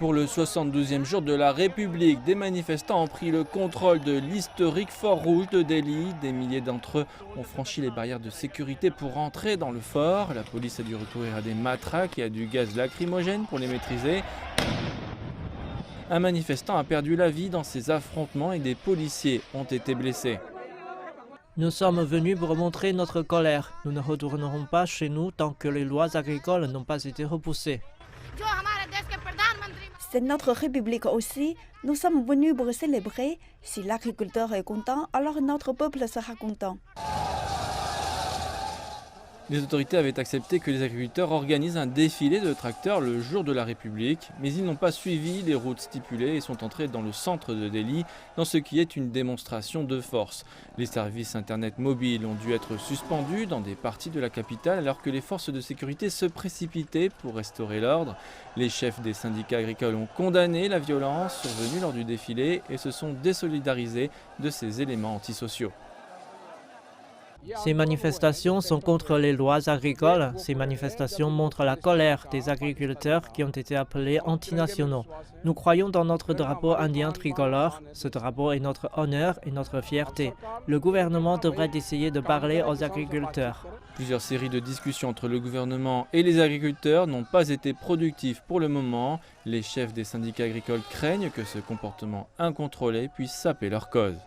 Pour le 72e jour de la République, des manifestants ont pris le contrôle de l'historique Fort Rouge de Delhi. Des milliers d'entre eux ont franchi les barrières de sécurité pour entrer dans le fort. La police a dû recourir à des matraques et à du gaz lacrymogène pour les maîtriser. Un manifestant a perdu la vie dans ces affrontements et des policiers ont été blessés. Nous sommes venus pour montrer notre colère. Nous ne retournerons pas chez nous tant que les lois agricoles n'ont pas été repoussées. C'est notre République aussi. Nous sommes venus pour célébrer. Si l'agriculteur est content, alors notre peuple sera content. Les autorités avaient accepté que les agriculteurs organisent un défilé de tracteurs le jour de la République, mais ils n'ont pas suivi les routes stipulées et sont entrés dans le centre de Delhi, dans ce qui est une démonstration de force. Les services internet mobiles ont dû être suspendus dans des parties de la capitale alors que les forces de sécurité se précipitaient pour restaurer l'ordre. Les chefs des syndicats agricoles ont condamné la violence survenue lors du défilé et se sont désolidarisés de ces éléments antisociaux. Ces manifestations sont contre les lois agricoles. Ces manifestations montrent la colère des agriculteurs qui ont été appelés antinationaux. Nous croyons dans notre drapeau indien tricolore. Ce drapeau est notre honneur et notre fierté. Le gouvernement devrait essayer de parler aux agriculteurs. Plusieurs séries de discussions entre le gouvernement et les agriculteurs n'ont pas été productives pour le moment. Les chefs des syndicats agricoles craignent que ce comportement incontrôlé puisse saper leur cause.